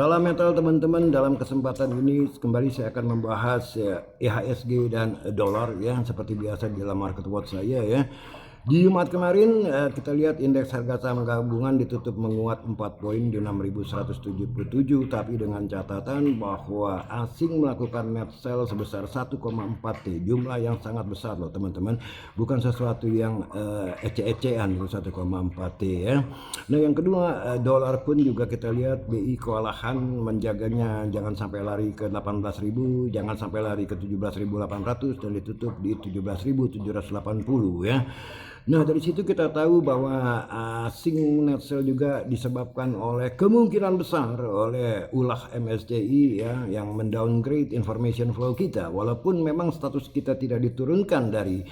Salam metal teman-teman, dalam kesempatan ini kembali saya akan membahas IHSG dan dolar ya, seperti biasa di dalam market watch saya ya. Di Jumat kemarin kita lihat indeks harga saham gabungan ditutup menguat 4 poin di 6.177, tapi dengan catatan bahwa asing melakukan net sell sebesar 1,4 T, jumlah yang sangat besar loh teman-teman, bukan sesuatu yang ece-ecean itu 1,4 T ya. Nah yang kedua, dolar pun juga kita lihat BI kewalahan menjaganya, jangan sampai lari ke 18.000, jangan sampai lari ke 17.800 dan ditutup di 17.780 ya. Nah dari situ kita tahu bahwa asing net sell juga disebabkan oleh kemungkinan besar oleh ulah MSCI ya, yang mendowngrade information flow kita, walaupun memang status kita tidak diturunkan dari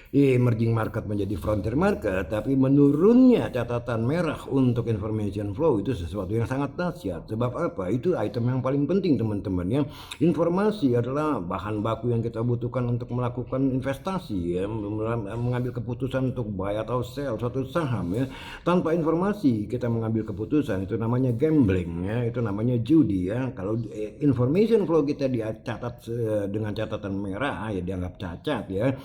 emerging market menjadi frontier market, tapi menurunnya catatan merah untuk information flow itu sesuatu yang sangat dahsyat. Sebab apa? Itu item yang paling penting teman-teman ya. Informasi adalah bahan baku yang kita butuhkan untuk melakukan investasi ya, mengambil keputusan untuk buy atau sell suatu saham ya. Tanpa informasi kita mengambil keputusan, itu namanya gambling ya, itu namanya judi ya. Kalau information flow kita dicatat dengan catatan merah ya, dianggap cacat ya,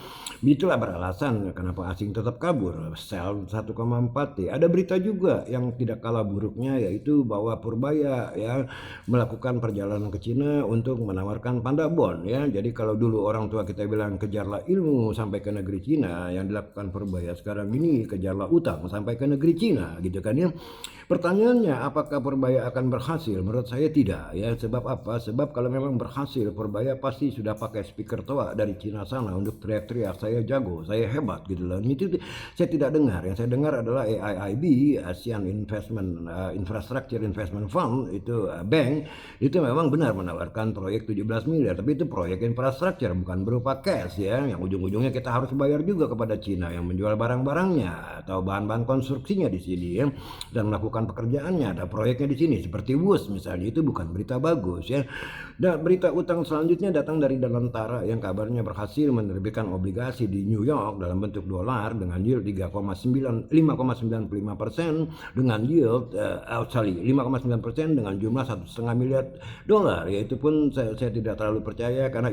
itulah alasan kenapa asing tetap kabur, sell 1,4 T. Ada berita juga yang tidak kalah buruknya, yaitu bahwa Purbaya ya melakukan perjalanan ke Cina untuk menawarkan panda bond ya. Jadi kalau dulu orang tua kita bilang kejarlah ilmu sampai ke negeri Cina, yang dilakukan Purbaya sekarang ini kejarlah utang sampai ke negeri Cina gitu kan ya. Pertanyaannya, apakah Purbaya akan berhasil? Menurut saya tidak ya. Sebab apa? Sebab kalau memang berhasil, Purbaya pasti sudah pakai speaker tua dari Cina sana untuk teriak-teriak saya jago, saya hebat gitu loh. Itu saya tidak dengar. Yang saya dengar adalah AIIB, Asian Infrastructure Investment Fund, itu bank, itu memang benar menawarkan proyek 17 miliar, tapi itu proyek infrastruktur, bukan berupa cash ya, yang ujung-ujungnya kita harus bayar juga kepada Cina yang menjual barang-barangnya atau bahan-bahan konstruksinya di sini ya, dan melakukan pekerjaannya. Ada proyeknya di sini seperti WUS misalnya. Itu bukan berita bagus ya. Dan berita utang selanjutnya datang dari Danantara yang kabarnya berhasil menerbitkan obligasi di New York dalam bentuk dolar dengan yield 5,95% dengan yield 5,9% dengan jumlah 1,5 miliar dolar. Yaitu pun saya tidak terlalu percaya, karena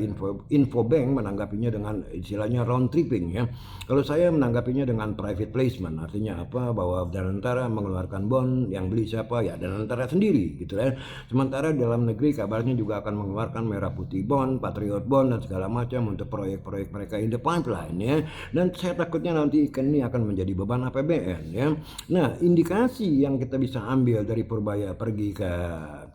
Infobank menanggapinya dengan istilahnya round tripping ya. Kalau saya menanggapinya dengan private placement, artinya apa? Bahwa Danantara mengeluarkan bond, yang beli siapa ya Danantara sendiri gitu ya. Sementara dalam negeri kabarnya juga akan mengeluarkan merah putih bond, patriot bond dan segala macam untuk proyek-proyek mereka in the pipeline ya. Dan saya takutnya nanti ini akan menjadi beban APBN ya. Nah indikasi yang kita bisa ambil dari Purbaya pergi ke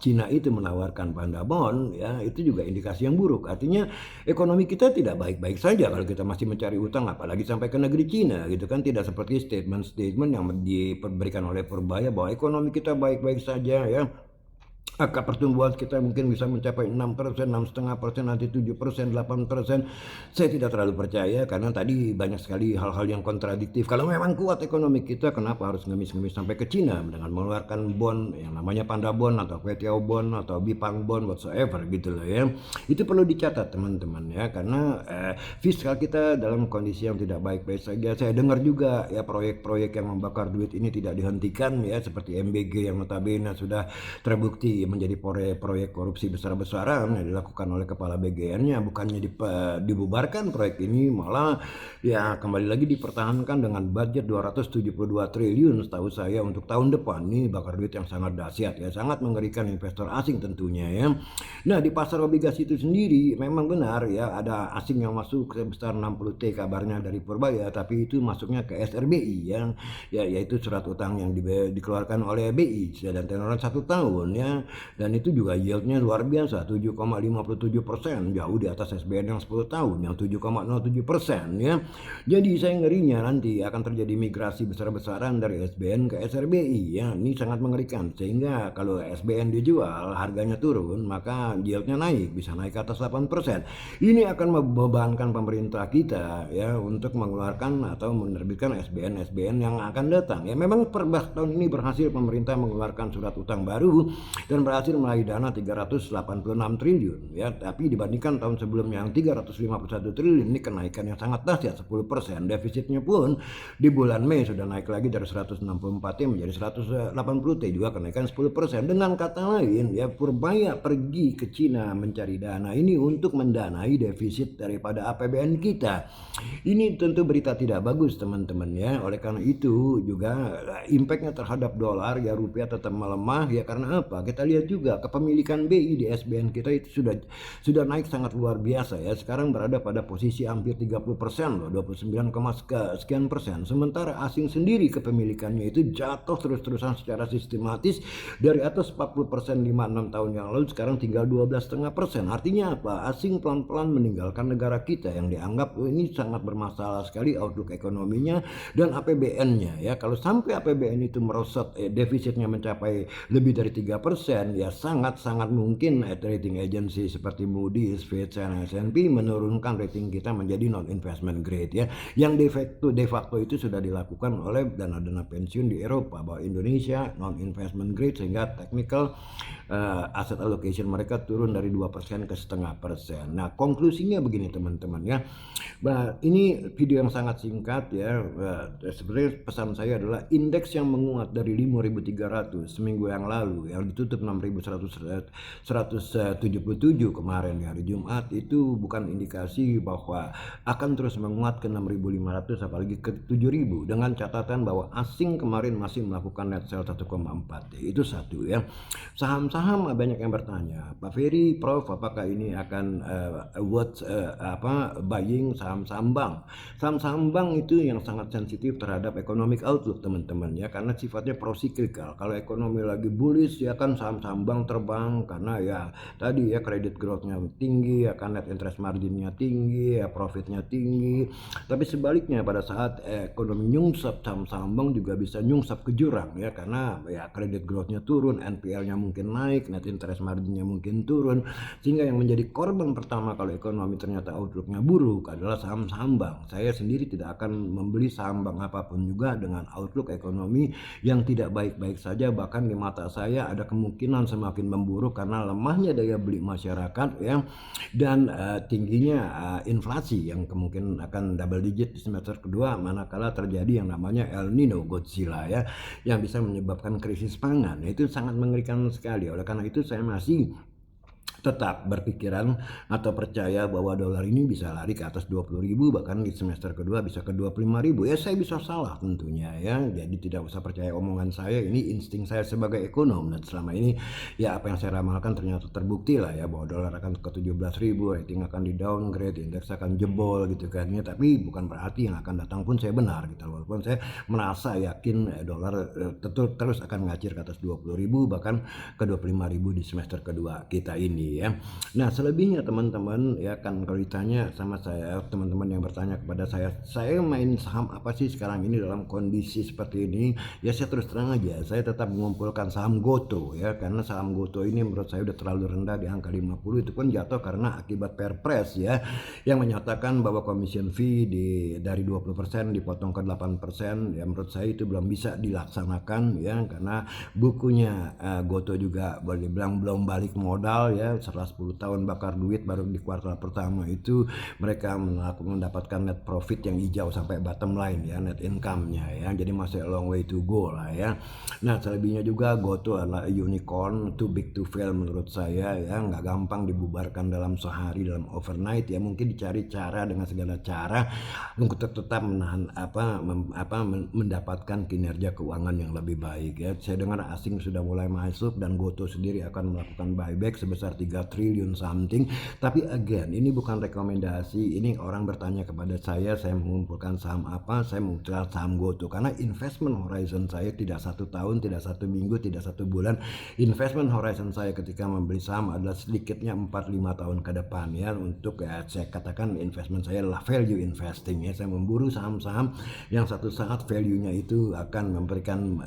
Cina itu menawarkan panda bond ya, itu juga indikasi yang buruk. Artinya ekonomi kita tidak baik-baik saja kalau kita masih mencari utang, apalagi sampai ke negeri Cina gitu kan. Tidak seperti statement-statement yang diberikan oleh Purbaya bahwa ekonomi kita baik-baik saja ya, angka pertumbuhan kita mungkin bisa mencapai 6%, 6,5%, nanti 7%, 8%. Saya tidak terlalu percaya, karena tadi banyak sekali hal-hal yang kontradiktif. Kalau memang kuat ekonomi kita, kenapa harus ngemis-ngemis sampai ke Cina dengan mengeluarkan bond yang namanya panda bond atau PTO bond atau Bipang bond whatsoever gitu loh ya. Itu perlu dicatat teman-teman ya, karena fiskal kita dalam kondisi yang tidak baik-baik saja. Saya dengar juga ya proyek-proyek yang membakar duit ini tidak dihentikan ya, seperti MBG yang notabene sudah terbukti menjadi proyek korupsi besar-besaran yang dilakukan oleh kepala BGN-nya. Bukannya dibubarkan proyek ini, malah ya kembali lagi dipertahankan dengan budget 272 triliun setahu saya untuk tahun depan. Ini bakar duit yang sangat dahsyat ya, sangat mengerikan investor asing tentunya ya. Nah di pasar obligasi itu sendiri memang benar ya, ada asing yang masuk sebesar 60 T kabarnya dari Purbaya, tapi itu masuknya ke SRBI ya, yaitu surat utang yang dikeluarkan oleh BI dan tenoran 1 tahun ya. Dan itu juga yieldnya luar biasa, 7,57%, jauh di atas SBN yang 10 tahun yang 7,07% ya. Jadi saya ngerinya nanti akan terjadi migrasi besar-besaran dari SBN ke SRBI ya. Ini sangat mengerikan, sehingga kalau SBN dijual harganya turun, maka yieldnya naik, bisa naik ke atas 8%. Ini akan membebankan pemerintah kita ya untuk mengeluarkan atau menerbitkan SBN yang akan datang ya. Memang per tahun ini berhasil pemerintah mengeluarkan surat utang baru, dan berhasil meraih dana 386 triliun ya. Tapi dibandingkan tahun sebelumnya yang 351 triliun, ini kenaikan yang sangat dahsyat 10%. Defisitnya pun di bulan Mei sudah naik lagi dari 164 T menjadi 180 T, juga kenaikan 10%. Dengan kata lain ya, Purbaya pergi ke Cina mencari dana ini untuk mendanai defisit daripada APBN kita. Ini tentu berita tidak bagus teman-teman ya. Oleh karena itu juga impactnya terhadap dolar ya, rupiah tetap melemah ya. Karena apa? Kita lihat juga kepemilikan BI di SBN kita itu sudah naik sangat luar biasa ya. Sekarang berada pada posisi hampir 30% loh, 29, sekian persen. Sementara asing sendiri kepemilikannya itu jatuh terus-terusan secara sistematis dari atas 40% 5-6 tahun yang lalu, sekarang tinggal 12,5%. Artinya apa? Asing pelan-pelan meninggalkan negara kita yang dianggap ini sangat bermasalah sekali outlook ekonominya dan APBN-nya ya. Kalau sampai APBN itu merosot, defisitnya mencapai lebih dari 3%, ya sangat-sangat mungkin rating agency seperti Moody's, Fitch, dan S&P menurunkan rating kita menjadi non-investment grade ya. Yang de facto itu sudah dilakukan oleh dana-dana pensiun di Eropa, bahwa Indonesia non-investment grade sehingga technical asset allocation mereka turun dari 2% ke 0,5%. Nah, konklusinya begini teman-teman ya. Bah, ini video yang sangat singkat ya. Sebenarnya pesan saya adalah indeks yang menguat dari 5.300 seminggu yang lalu yang ditutup 6.177 kemarin di hari Jumat, itu bukan indikasi bahwa akan terus menguat ke 6.500 apalagi ke 7.000, dengan catatan bahwa asing kemarin masih melakukan net sell 1,4. Itu satu ya. Saham-saham banyak yang bertanya, Pak Ferry, Prof, apakah ini akan buying saham-saham bank? Saham-saham bank itu yang sangat sensitif terhadap economic outlook teman-teman ya, karena sifatnya procyclical. Kalau ekonomi lagi bullish ya kan saham-saham bank terbang karena ya tadi ya credit growth-nya tinggi ya kan, net interest margin-nya tinggi ya, profitnya tinggi. Tapi sebaliknya pada saat ekonomi nyungsep, saham-saham bank juga bisa nyungsep ke jurang ya, karena ya credit growth-nya turun, NPL-nya mungkin naik, net interest margin-nya mungkin turun, sehingga yang menjadi korban pertama kalau ekonomi ternyata outlook-nya buruk adalah saham-saham bank. Saya sendiri tidak akan membeli saham bank apapun juga dengan outlook ekonomi yang tidak baik-baik saja, bahkan di mata saya ada kemungkinan semakin memburuk karena lemahnya daya beli masyarakat ya, dan tingginya inflasi yang kemungkinan akan double digit di semester kedua manakala terjadi yang namanya El Nino Godzilla ya, yang bisa menyebabkan krisis pangan. Itu sangat mengerikan sekali. Oleh karena itu saya masih tetap berpikiran atau percaya bahwa dolar ini bisa lari ke atas 20.000, bahkan di semester kedua bisa ke 25.000. Ya saya bisa salah tentunya ya, jadi tidak usah percaya omongan saya, ini insting saya sebagai ekonom. Dan selama ini ya apa yang saya ramalkan ternyata terbukti lah ya, bahwa dolar akan ke 17.000, rating akan di downgrade, indeks akan jebol gitu kan ya. Tapi bukan berarti yang akan datang pun saya benar gitu, walaupun saya merasa yakin dolar terus akan ngacir ke atas 20.000 bahkan ke 25.000 di semester kedua kita ini ya. Nah selebihnya teman-teman ya kan, kalau ditanya sama saya, teman-teman yang bertanya kepada saya main saham apa sih sekarang ini dalam kondisi seperti ini, ya saya terus terang aja saya tetap mengumpulkan saham Goto ya, karena saham Goto ini menurut saya udah terlalu rendah di angka 50. Itu pun jatuh karena akibat Perpres ya, yang menyatakan bahwa commission fee dari 20% dipotong ke 8%. Ya menurut saya itu belum bisa dilaksanakan ya, karena bukunya Goto juga boleh dibilang belum balik modal ya. Setelah 10 tahun bakar duit, baru di kuartal pertama itu mereka mendapatkan net profit yang hijau sampai bottom line ya, net income-nya ya. Jadi masih a long way to go lah ya. Nah selebihnya juga Goto adalah unicorn, too big to fail menurut saya ya, nggak gampang dibubarkan dalam sehari, dalam overnight ya. Mungkin dicari cara dengan segala cara untuk tetap menahan mendapatkan kinerja keuangan yang lebih baik ya. Saya dengar asing sudah mulai masuk dan Goto sendiri akan melakukan buyback sebesar 3 triliun something. Tapi again ini bukan rekomendasi, ini orang bertanya kepada saya mengumpulkan saham apa, saya mengumpulkan saham Goto karena investment horizon saya tidak 1 tahun, tidak 1 minggu, tidak 1 bulan. Investment horizon saya ketika membeli saham adalah sedikitnya 4-5 tahun ke depan ya. Untuk saya katakan investment saya adalah value investing ya. Saya memburu saham-saham yang satu saat value-nya itu akan memberikan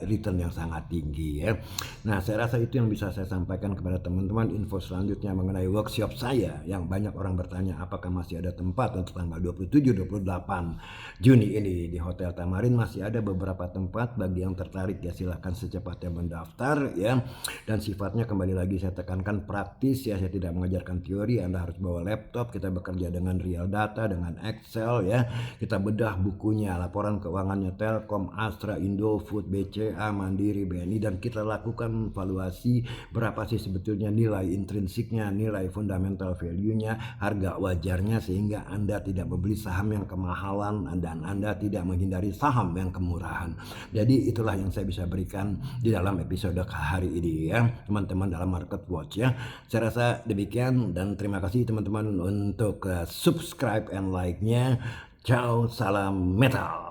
return yang sangat tinggi ya. Nah saya rasa itu yang bisa saya sampaikan kepada teman-teman. info selanjutnya mengenai workshop saya yang banyak orang bertanya apakah masih ada tempat untuk tanggal 27-28 Juni ini di Hotel Tamarin. Masih ada beberapa tempat, bagi yang tertarik ya silahkan secepatnya mendaftar ya. Dan sifatnya kembali lagi saya tekankan praktis ya, saya tidak mengajarkan teori. Anda harus bawa laptop, kita bekerja dengan real data, dengan Excel ya. Kita bedah bukunya, laporan keuangannya Telkom, Astra, Indofood, BCA, Mandiri, BNI, dan kita lakukan valuasi berapa sih sebetulnya nilai intrinsiknya, nilai fundamental value-nya, harga wajarnya, sehingga Anda tidak membeli saham yang kemahalan dan Anda tidak menghindari saham yang kemurahan. Jadi itulah yang saya bisa berikan di dalam episode hari ini ya teman-teman dalam Market Watch ya. Saya rasa demikian dan terima kasih teman-teman untuk subscribe and like-nya. Ciao, salam metal.